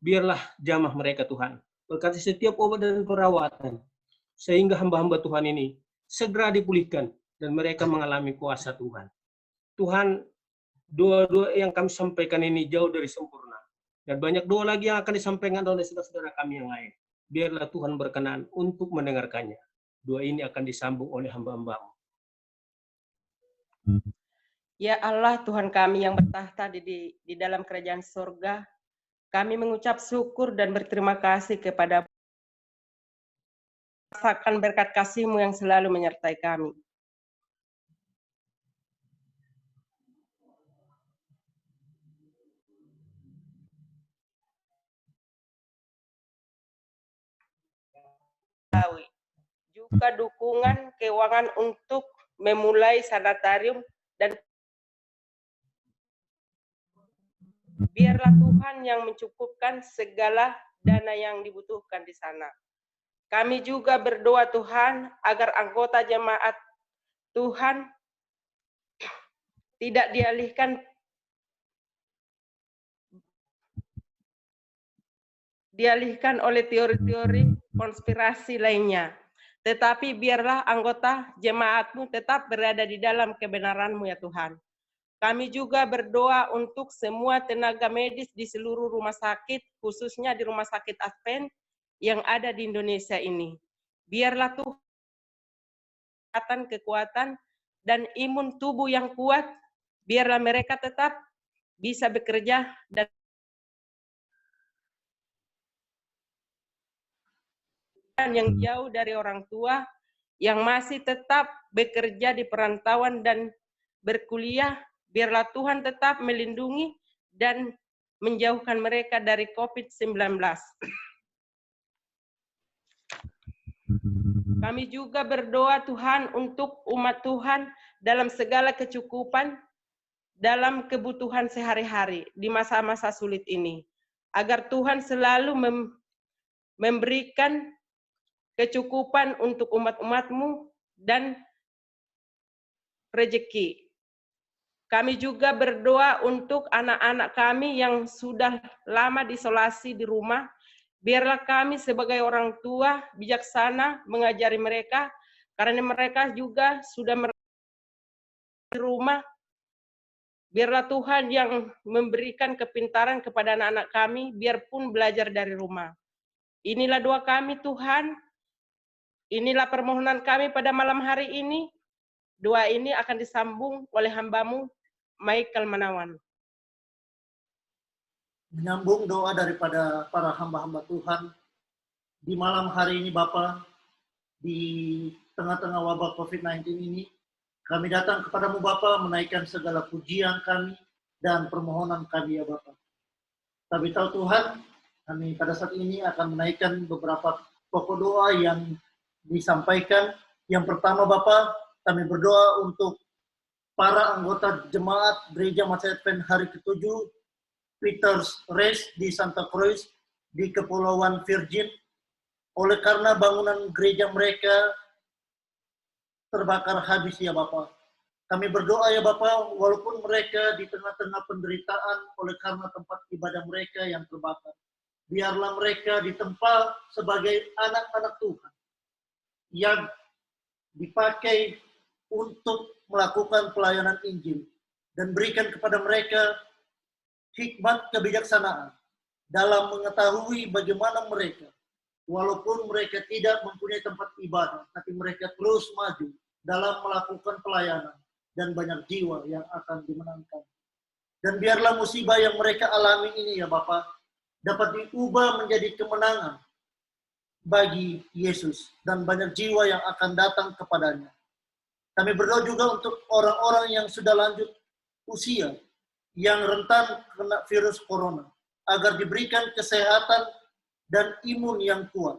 biarlah jamah mereka Tuhan. Berkati setiap obat dan perawatan, sehingga hamba-hamba Tuhan ini segera dipulihkan dan mereka mengalami kuasa Tuhan. Tuhan, doa-doa yang kami sampaikan ini jauh dari sempurna. Dan banyak doa lagi yang akan disampaikan oleh saudara-saudara kami yang lain. Biarlah Tuhan berkenan untuk mendengarkannya. Doa ini akan disambung oleh hamba-hamba-Mu. Ya Allah, Tuhan kami yang bertahta di dalam kerajaan surga, kami mengucap syukur dan berterima kasih kepada rasakan berkat kasih-Mu yang selalu menyertai kami. Juga dukungan keuangan untuk memulai sanitarium dan biarlah Tuhan yang mencukupkan segala dana yang dibutuhkan di sana. Kami juga berdoa Tuhan agar anggota jemaat Tuhan tidak dialihkan oleh teori-teori konspirasi lainnya. Tetapi biarlah anggota jemaat-Mu tetap berada di dalam kebenaran-Mu ya Tuhan. Kami juga berdoa untuk semua tenaga medis di seluruh rumah sakit, khususnya di Rumah Sakit Advent yang ada di Indonesia ini. Biarlah Tuhan kekuatan dan imun tubuh yang kuat, biarlah mereka tetap bisa bekerja dan yang jauh dari orang tua, yang masih tetap bekerja di perantauan dan berkuliah, biarlah Tuhan tetap melindungi dan menjauhkan mereka dari COVID-19. Kami juga berdoa Tuhan untuk umat Tuhan dalam segala kecukupan, dalam kebutuhan sehari-hari di masa-masa sulit ini. Agar Tuhan selalu memberikan kecukupan untuk umat-umat-Mu dan rezeki. Kami juga berdoa untuk anak-anak kami yang sudah lama diisolasi di rumah. Biarlah kami sebagai orang tua bijaksana mengajari mereka, karena mereka juga sudah rumah, biarlah Tuhan yang memberikan kepintaran kepada anak-anak kami, biarpun belajar dari rumah. Inilah doa kami Tuhan, inilah permohonan kami pada malam hari ini. Doa ini akan disambung oleh hamba-Mu, Michael Manawan. Menyambung doa daripada para hamba-hamba Tuhan, di malam hari ini Bapa, di tengah-tengah wabah COVID-19 ini, kami datang kepadamu Bapa, menaikkan segala pujian kami dan permohonan kami ya Bapa. Kami tahu Tuhan, kami pada saat ini akan menaikkan beberapa pokok doa yang disampaikan. Yang pertama Bapa, kami berdoa untuk para anggota jemaat Gereja Masa Advent hari ke-7 Peter's Rest di Santa Cruz di Kepulauan Virgin. Oleh karena bangunan gereja mereka terbakar habis ya Bapa. Kami berdoa ya Bapa, walaupun mereka di tengah-tengah penderitaan oleh karena tempat ibadah mereka yang terbakar, biarlah mereka ditempa sebagai anak-anak Tuhan yang dipakai untuk melakukan pelayanan Injil, dan berikan kepada mereka hikmat kebijaksanaan dalam mengetahui bagaimana mereka, walaupun mereka tidak mempunyai tempat ibadah, tapi mereka terus maju dalam melakukan pelayanan, dan banyak jiwa yang akan dimenangkan. Dan biarlah musibah yang mereka alami ini ya Bapa, dapat diubah menjadi kemenangan bagi Yesus, dan banyak jiwa yang akan datang kepadanya. Kami berdoa juga untuk orang-orang yang sudah lanjut usia, yang rentan kena virus corona, agar diberikan kesehatan dan imun yang kuat.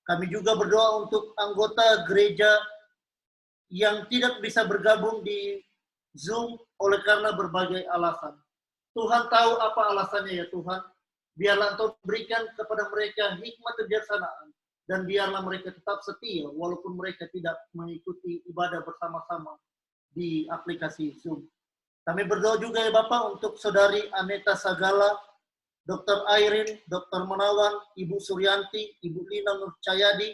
Kami juga berdoa untuk anggota gereja yang tidak bisa bergabung di Zoom oleh karena berbagai alasan. Tuhan tahu apa alasannya ya Tuhan. Biarlah Engkau berikan kepada mereka hikmat kebijaksanaan, dan biarlah mereka tetap setia walaupun mereka tidak mengikuti ibadah bersama-sama di aplikasi Zoom. Kami berdoa juga ya Bapak untuk Saudari Aneta Sagala, Dr. Airin, Dr. Menawan, Ibu Suryanti, Ibu Lina Nurcayadi,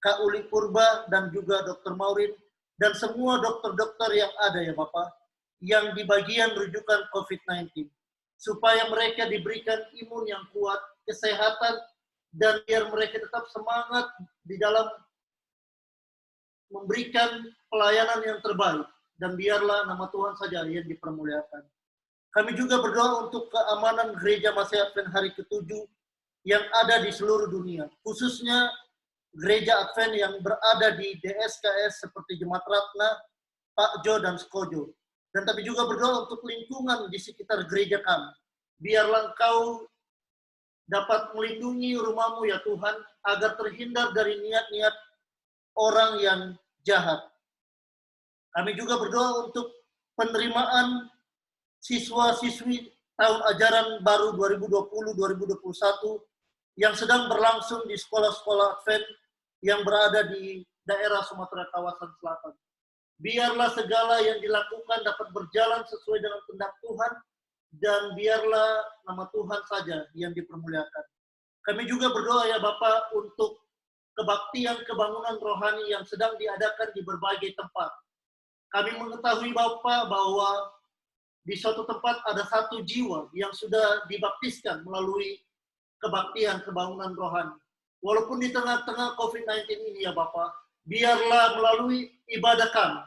Kak Uli Purba, dan juga Dr. Maurin, dan semua dokter-dokter yang ada ya Bapak, yang di bagian rujukan COVID-19, supaya mereka diberikan imun yang kuat, kesehatan, dan biar mereka tetap semangat di dalam memberikan pelayanan yang terbaik, dan biarlah nama Tuhan saja yang dipermuliakan. Kami juga berdoa untuk keamanan Gereja Masa Advent hari ke-7 yang ada di seluruh dunia, khususnya Gereja Advent yang berada di DSKS seperti Jemaat Ratna, Pak Jo, dan Skojo. Dan kami juga berdoa untuk lingkungan di sekitar gereja kami. Biarlah Engkau dapat melindungi rumahmu ya Tuhan, agar terhindar dari niat-niat orang yang jahat. Kami juga berdoa untuk penerimaan siswa-siswi tahun ajaran baru 2020-2021 yang sedang berlangsung di sekolah-sekolah Advent yang berada di daerah Sumatera kawasan selatan. Biarlah segala yang dilakukan dapat berjalan sesuai dengan kehendak Tuhan, dan biarlah nama Tuhan saja yang dipermuliakan. Kami juga berdoa ya Bapak untuk kebaktian kebangunan rohani yang sedang diadakan di berbagai tempat. Kami mengetahui Bapak bahwa di suatu tempat ada satu jiwa yang sudah dibaptiskan melalui kebaktian kebangunan rohani. Walaupun di tengah-tengah COVID-19 ini ya Bapak, biarlah melalui ibadah kami,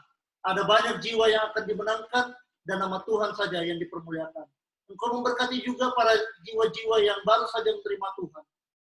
ada banyak jiwa yang akan dimenangkan, dan nama Tuhan saja yang dipermuliakan. Engkau memberkati juga para jiwa-jiwa yang baru saja menerima Tuhan.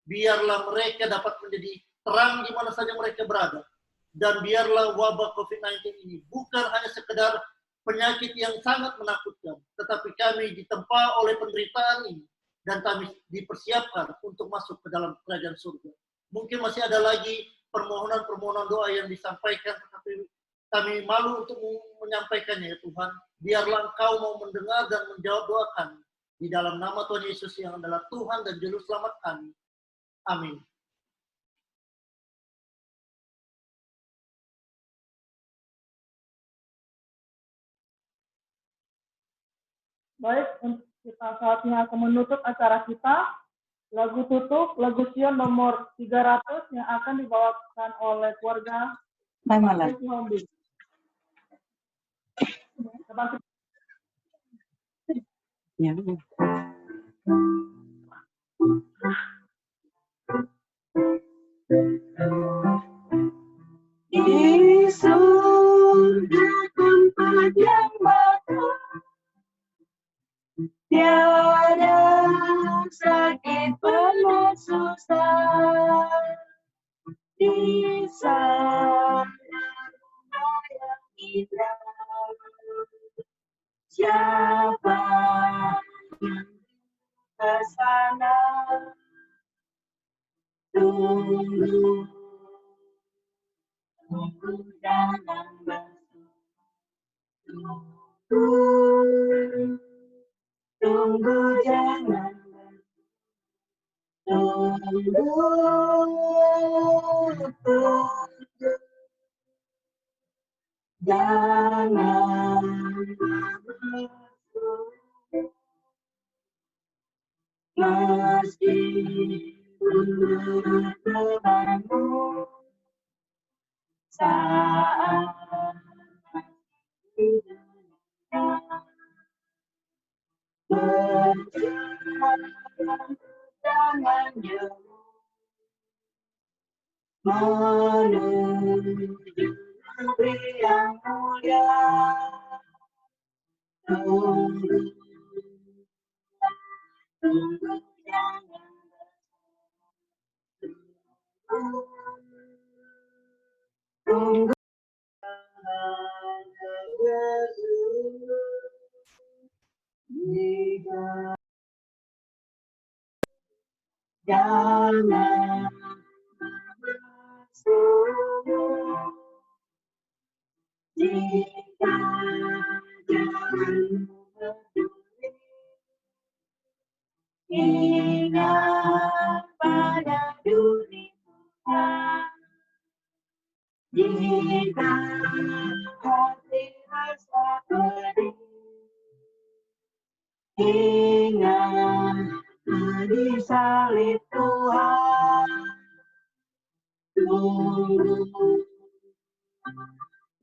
Biarlah mereka dapat menjadi terang di mana saja mereka berada. Dan biarlah wabah COVID-19 ini bukan hanya sekedar penyakit yang sangat menakutkan, tetapi kami ditempa oleh penderitaan ini, dan kami dipersiapkan untuk masuk ke dalam kerajaan surga. Mungkin masih ada lagi permohonan-permohonan doa yang disampaikan, tetapi kami malu untuk menyampaikannya ya Tuhan. Biarlah Engkau mau mendengar dan menjawab doa kami. Di dalam nama Tuhan Yesus yang adalah Tuhan dan Juru Selamat kami. Amin. Baik, kita saatnya akan menutup acara kita. Lagu tutup, lagu Sion nomor 300 yang akan dibawakan oleh keluarga Pak Hombi. Di surga tempat yang baru, tiada sakit pernah susah. Di sana rumah yang indah, siapa yang ke sana? Tunggu, tunggu jangan bersuruh. Tunggu jangan tunggu, jangan bersuruh. Meski berat bebanmu saat dunia berjalan, jangan jauh menuju negeri yang mulia. Tunggu, tunggu jangan tunggu. Jika jangan bersuruh, jika jangan peduli, ingat pada duri Tuhan. Jika hati rasa pedih, ingat di salib Tuhan. Tunggu,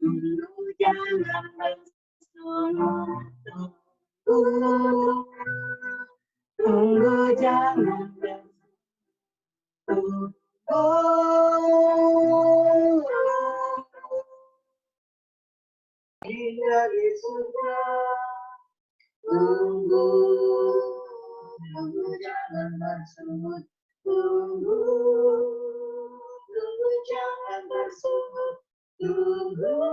tunggu jangan bersungguh. Tunggu jangan bersungguh. Hingga di surga. Tunggu, tunggu jangan bersungut. Tunggu, tunggu jangan bersungut. Tunggu,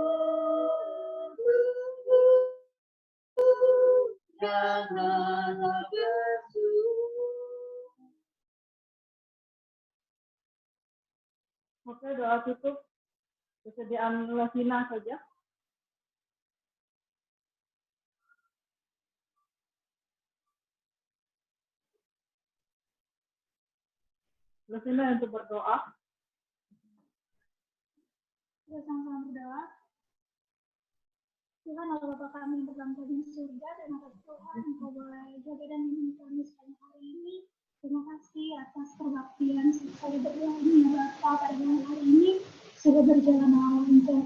tunggu, jangan bersungut. Oke, doa tutup kesediaan Lesina saja. Lesina untuk berdoa. Kita sama-sama berdoa. Tuhan Allah Bapa kami yang berlambang di surga, terima kasih Tuhan Engkau boleh jaga dan melindungi kami sepanjang hari ini. Terima kasih atas perbaktian saya berdoa ini ya Bapa pada malam hari ini sudah berjalan lancar.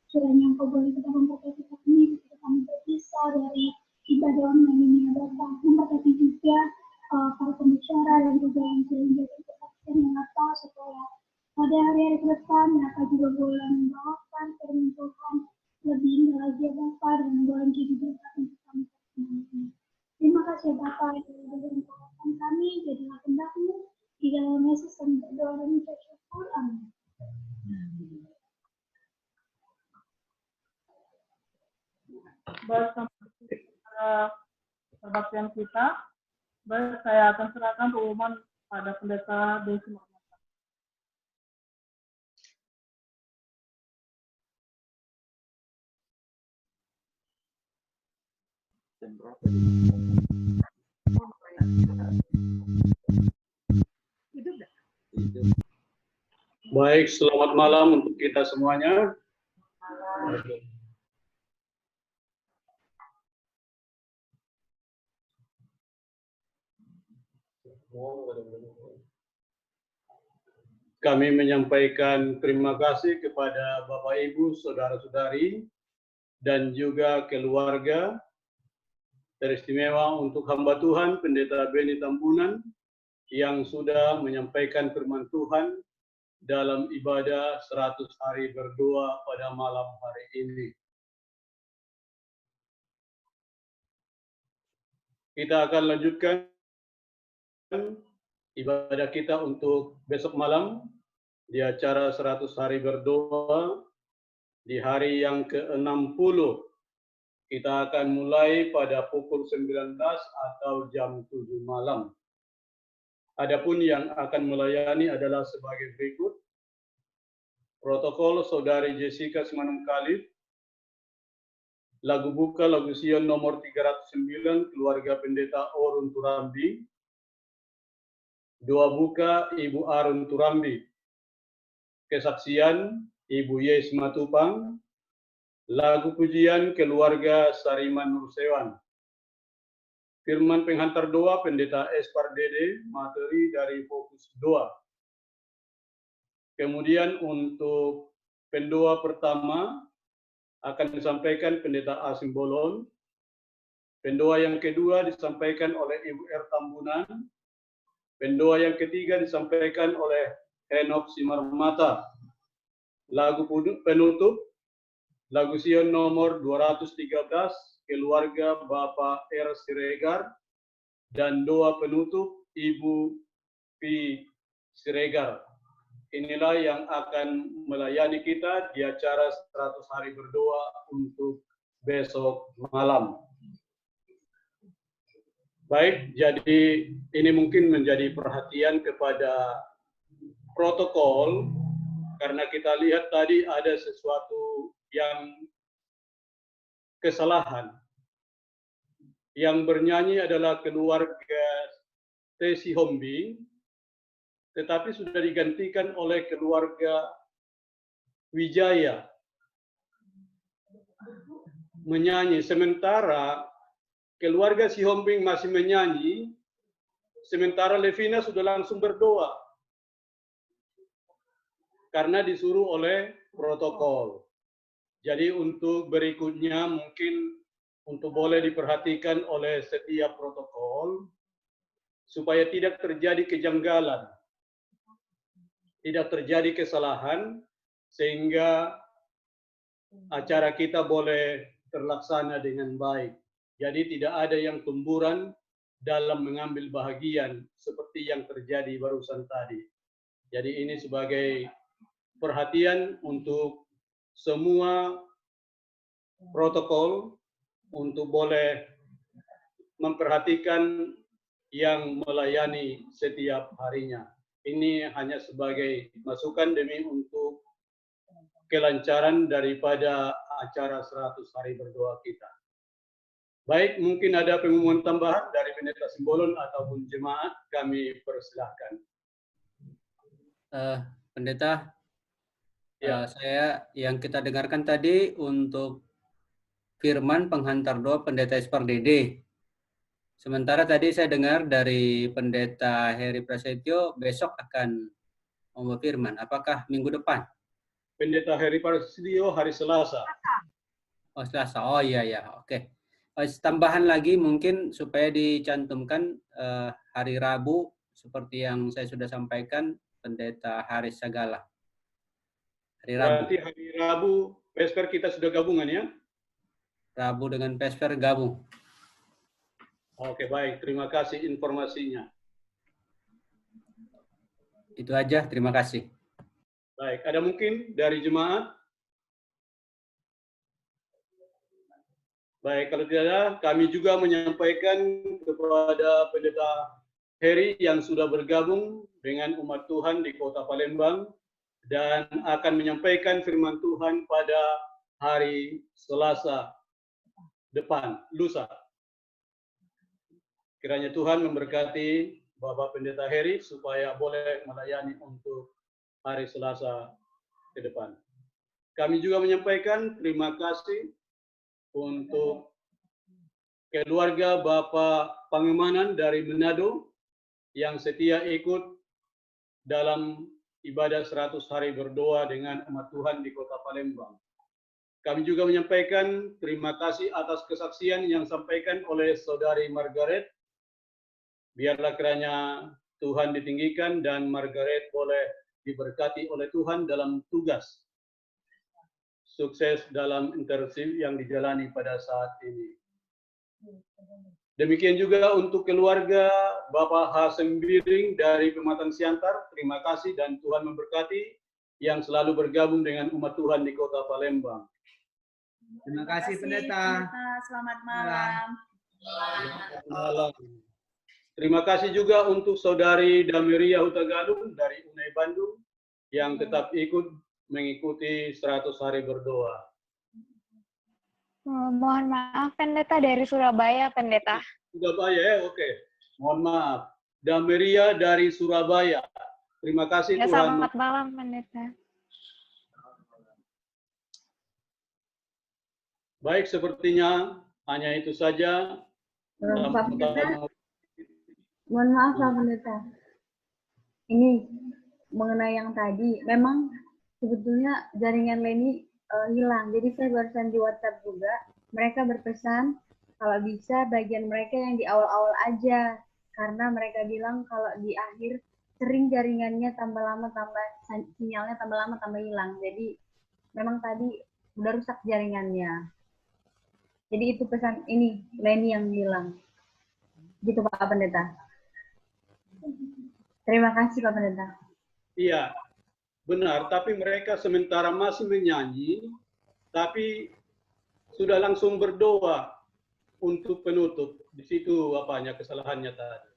Kiranya Engkau boleh kita memberkati kami ketika kami berpisah dari ibadah online ini ya Bapa. Memberkati juga para pembicara dan juga yang sudah menjadi kesaksian yang Bapa supaya pada hari-hari ke depan mereka juga boleh membawakan firman Tuhan lebih indah lagi ya Bapa dan boleh jadi berkat untuk kami semua. Terima kasih Bapa yang sudah membawakan kami, jadilah kehendak-Mu di dalam Yesus kami berdoa dan mengucap syukur. Amin. Baik, sampai perbaktian kita. Baik, saya akan serahkan pengumuman pada Pendeta Desi. Baik, selamat malam untuk kita semuanya. Kami menyampaikan terima kasih kepada Bapak Ibu, Saudara-saudari dan juga keluarga. Teristimewa untuk hamba Tuhan, Pendeta Beni Tambunan, yang sudah menyampaikan firman Tuhan dalam ibadah 100 hari berdoa pada malam hari ini. Kita akan lanjutkan ibadah kita untuk besok malam di acara 100 hari berdoa di hari yang ke-60. Kita akan mulai pada pukul 19 atau jam 7 malam. Adapun yang akan melayani adalah sebagai berikut. Protokol Saudari Jessica Simanungkalit. Lagu buka lagu Sion nomor 309 keluarga Pendeta Orun Turambi. Doa buka Ibu Arun Turambi. Kesaksian Ibu Yes Matupang. Lagu pujian keluarga Sariman Nursewan. Firman penghantar doa Pendeta Espardede, materi dari fokus doa. Kemudian untuk pendoa pertama akan disampaikan Pendeta Asim Bolon. Pendoa yang kedua disampaikan oleh Ibu R. Tambunan. Pendoa yang ketiga disampaikan oleh Henok Simarmata. Lagu penutup lagu Sion nomor 213 keluarga Bapak R. Siregar dan doa penutup Ibu P. Siregar. Inilah yang akan melayani kita di acara 100 hari berdoa untuk besok malam. Baik, jadi ini mungkin menjadi perhatian kepada protokol karena kita lihat tadi ada sesuatu yang kesalahan. Yang bernyanyi adalah keluarga Tesi Hombi, tetapi sudah digantikan oleh keluarga Wijaya menyanyi, sementara keluarga Sihombing masih menyanyi, sementara Levina sudah langsung berdoa karena disuruh oleh protokol. Jadi untuk berikutnya mungkin untuk boleh diperhatikan oleh setiap protokol supaya tidak terjadi kejanggalan, tidak terjadi kesalahan sehingga acara kita boleh terlaksana dengan baik. Jadi tidak ada yang tumburan dalam mengambil bahagian seperti yang terjadi barusan tadi. Jadi ini sebagai perhatian untuk semua protokol untuk boleh memperhatikan yang melayani setiap harinya. Ini hanya sebagai masukan demi untuk kelancaran daripada acara 100 hari berdoa kita. Baik, mungkin ada pengumuman tambahan dari Pendeta Simbolon ataupun jemaat, kami persilahkan. Pendeta, Ya. saya yang kita dengarkan tadi untuk firman penghantar doa Pendeta Espardede. Sementara tadi saya dengar dari Pendeta Heri Prasetyo besok akan membawa firman. Apakah minggu depan? Pendeta Heri Prasetyo hari Selasa. Oh, Selasa. Oh iya ya, oke. Tambahan lagi mungkin supaya dicantumkan hari Rabu seperti yang saya sudah sampaikan Pendeta Haris Sagala. Hari Rabu. Berarti hari Rabu Vesper kita sudah gabungan ya? Rabu dengan Vesper gabung. Oke, baik. Terima kasih informasinya. Itu aja, terima kasih. Baik, ada mungkin dari jemaat? Baik, kalau tidak ada, kami juga menyampaikan kepada Pendeta Heri yang sudah bergabung dengan umat Tuhan di Kota Palembang dan akan menyampaikan firman Tuhan pada hari Selasa depan, lusa. Kiranya Tuhan memberkati Bapak Pendeta Heri supaya boleh melayani untuk hari Selasa ke depan. Kami juga menyampaikan terima kasih untuk keluarga Bapak Pangemanan dari Manado yang setia ikut dalam ibadah 100 hari berdoa dengan umat Tuhan di Kota Palembang. Kami juga menyampaikan terima kasih atas kesaksian yang disampaikan oleh Saudari Margaret. Biarlah kiranya Tuhan ditinggikan dan Margaret boleh diberkati oleh Tuhan dalam tugas. Sukses dalam internship yang dijalani pada saat ini. Demikian juga untuk keluarga Bapak H. Sembiring dari Pematang Siantar. Terima kasih dan Tuhan memberkati yang selalu bergabung dengan umat Tuhan di Kota Palembang. Terima kasih Pendeta. Selamat malam. Malam. Terima kasih juga untuk Saudari Damiria Hutagalung dari UNEI Bandung yang tetap ikut mengikuti 100 hari berdoa. Mohon maaf, Pendeta, dari Surabaya, Pendeta. Surabaya ya, oke. Mohon maaf. Damiria dari Surabaya. Terima kasih Ya, Tuhan. selamat malam, Pendeta. Baik, sepertinya hanya itu saja. Pak Pendeta, mohon maaf Pak Pendeta. Ini mengenai yang tadi, memang sebetulnya jaringan Leni hilang. Jadi saya barusan di WhatsApp juga, mereka berpesan kalau bisa bagian mereka yang di awal-awal aja, karena mereka bilang kalau di akhir sering jaringannya tambah lama tambah sinyalnya tambah lama tambah hilang. Jadi memang tadi udah rusak jaringannya. Jadi itu pesan ini Leni yang hilang. Gitu Pak Pendeta. Terima kasih Pak Pendeta. Iya, benar. Tapi mereka sementara masih menyanyi, tapi sudah langsung berdoa untuk penutup. Di situ apanya kesalahannya tadi.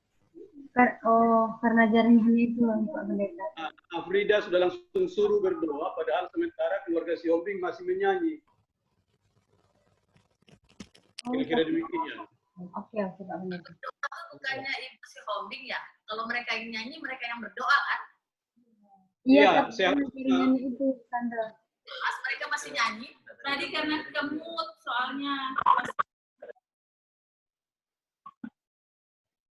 Karena jaringannya itu Pak Pendeta. Afrida sudah langsung suruh berdoa, padahal sementara keluarga si Hombing masih menyanyi. Kira-kira demikian. Oke, Pak Pendeta. Bukannya ibu si Hombing ya? Kalau mereka yang nyanyi, mereka yang berdoa kan? Iya, tapi jaringannya itu Tante. Pas mereka masih nyanyi, tadi karena kemut soalnya.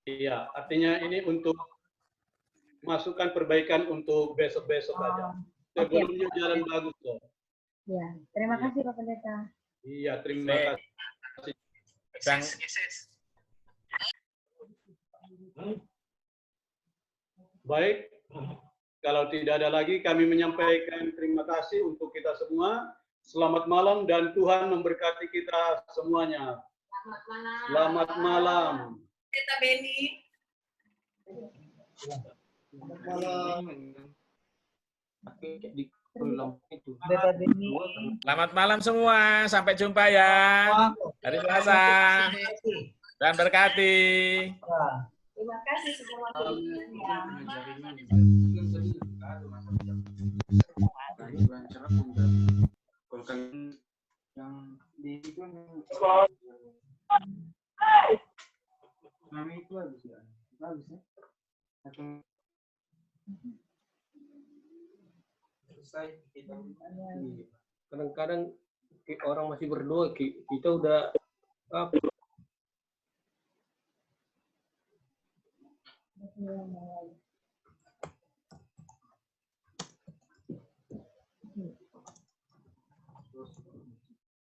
Iya, artinya ini untuk masukan perbaikan untuk besok-besok aja. Sebelumnya jalan bagus kok. Iya, terima kasih Pak Pendeta. Iya, terima kasih. Baik, kalau tidak ada lagi kami menyampaikan terima kasih untuk kita semua. Selamat malam dan Tuhan memberkati kita semuanya. Selamat malam. Selamat malam. Kita Beni. Selamat malam. Selamat malam semua, sampai jumpa ya hari Selasa. Dan berkati. Terima kasih semua. Yang di itu kami itu habis ya. Habis ya. Selesai kita. Kadang-kadang orang masih berdoa, kita udah apa?